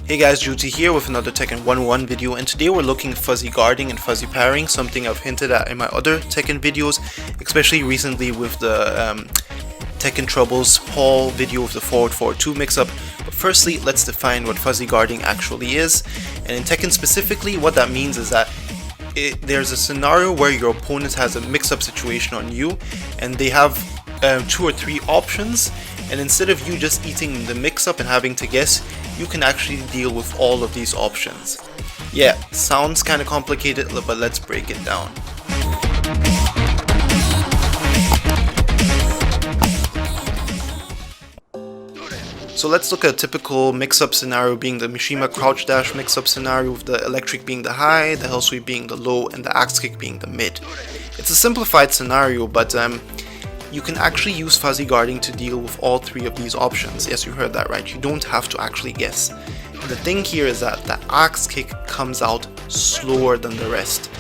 Hey guys, Juti here with another Tekken 101 video, and today we're looking at fuzzy guarding and fuzzy parrying, something I've hinted at in my other Tekken videos, especially recently with the Tekken Troubles Paul video of the forward 2 mix-up. But firstly, let's define what fuzzy guarding actually is, and in Tekken specifically, what that means is that there's a scenario where your opponent has a mix-up situation on you, and they have 2 or 3 options, and instead of you just eating the mix-up and having to guess, you can actually deal with all of these options. Yeah, sounds kind of complicated, but let's break it down. So let's look at a typical mix-up scenario, being the Mishima crouch dash mix-up scenario, with the electric being the high, the hell sweep being the low, and the axe kick being the mid. It's a simplified scenario, but you can actually use fuzzy guarding to deal with all 3 of these options. Yes, you heard that right, you don't have to actually guess. The thing here is that the axe kick comes out slower than the rest,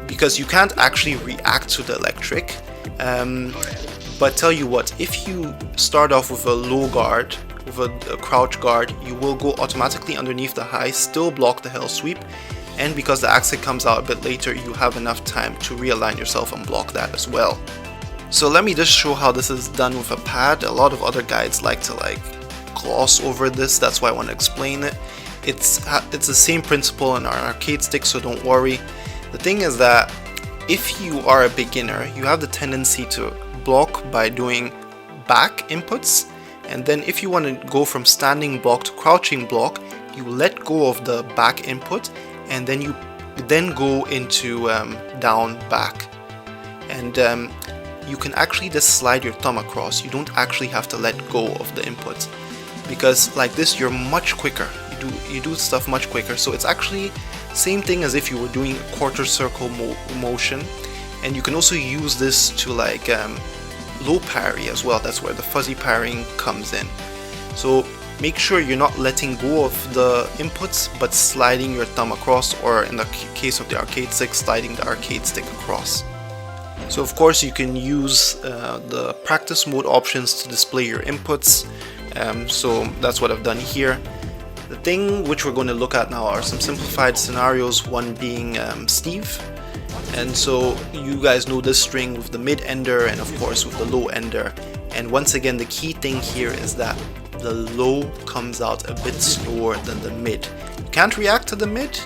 because you can't actually react to the electric. But tell you what, if you start off with a low guard, with a crouch guard, you will go automatically underneath the high, still block the hell sweep, and because the axe kick comes out a bit later, you have enough time to realign yourself and block that as well. So let me just show how this is done with a pad. A lot of other guides like to gloss over this, that's why I want to explain it. It's the same principle in our arcade stick, so don't worry. The thing is that if you are a beginner, you have the tendency to block by doing back inputs, and then if you want to go from standing block to crouching block, you let go of the back input, and then you go into down back, and you can actually just slide your thumb across. You don't actually have to let go of the input, because like this you're much quicker. You do stuff much quicker. So it's actually same thing as if you were doing a quarter circle motion, and you can also use this to low parry as well. That's where the fuzzy parrying comes in. So make sure you're not letting go of the inputs, but sliding your thumb across, or in the case of the arcade stick, sliding the arcade stick across. So of course you can use the practice mode options to display your inputs, so that's what I've done here. The thing which we're going to look at now are some simplified scenarios, one being Steve. And so you guys know this string with the mid ender and of course with the low ender. And once again, the key thing here is that the low comes out a bit slower than the mid. You can't react to the mid,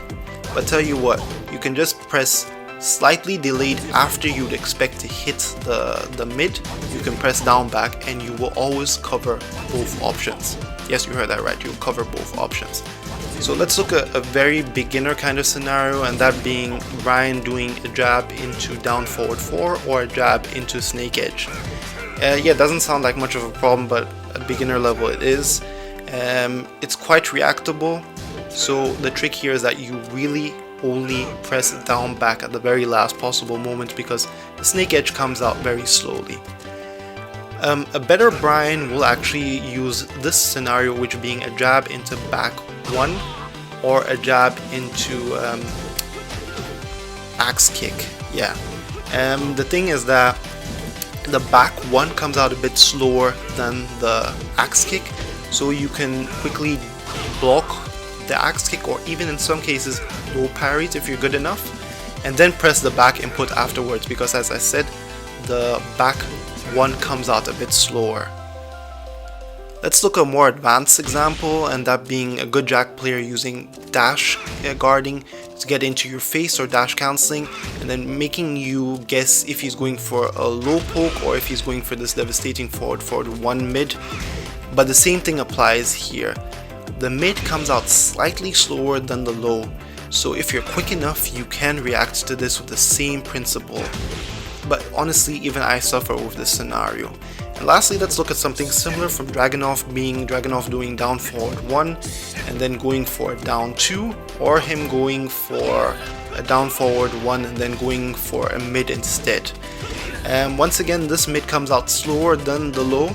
but tell you what, you can just press slightly delayed after you'd expect to hit the mid. You can press down back and you will always cover both options. Yes, you heard that right, you'll cover both options. So let's look at a very beginner kind of scenario, and that being Brian doing a jab into down forward 4 or a jab into snake edge. Yeah, it doesn't sound like much of a problem, but at beginner level it is. It's quite reactable, so the trick here is that you really only press it down back at the very last possible moment, because the snake edge comes out very slowly. A better Brian will actually use this scenario, which being a jab into back 1 or a jab into axe kick. Yeah. The thing is that the back 1 comes out a bit slower than the axe kick, so you can quickly block the axe kick, or even in some cases low parries if you're good enough, and then press the back input afterwards, because as I said, the back 1 comes out a bit slower. Let's look at a more advanced example, and that being a good Jack player using dash guarding to get into your face, or dash cancelling, and then making you guess if he's going for a low poke or if he's going for this devastating forward 1 mid. But the same thing applies here. The mid comes out slightly slower than the low, so if you're quick enough you can react to this with the same principle. But honestly, even I suffer with this scenario. And lastly, let's look at something similar from Dragunov, being Dragunov doing down forward 1 and then going for a down 2, or him going for a down forward 1 and then going for a mid instead. Once again, this mid comes out slower than the low,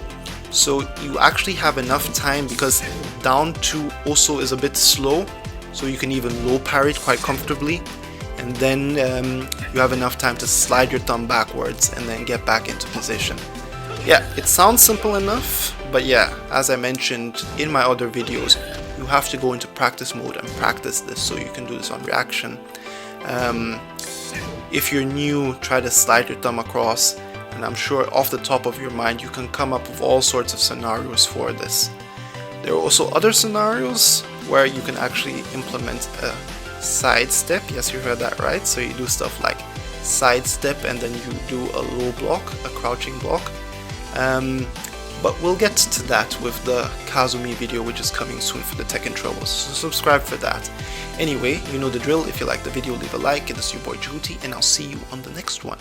so you actually have enough time, because down 2 also is a bit slow, so you can even low parry it quite comfortably, and then you have enough time to slide your thumb backwards and then get back into position. Yeah, it sounds simple enough, but yeah, as I mentioned in my other videos, you have to go into practice mode and practice this, so you can do this on reaction. If you're new, try to slide your thumb across, and I'm sure off the top of your mind you can come up with all sorts of scenarios for this. There are also other scenarios where you can actually implement a sidestep. Yes, you heard that right. So you do stuff like sidestep and then you do a low block, a crouching block. But we'll get to that with the Kazumi video, which is coming soon for the Tekken troubles, so subscribe for that. Anyway, you know the drill. If you like the video, leave a like. It is your boy Juti, and I'll see you on the next one.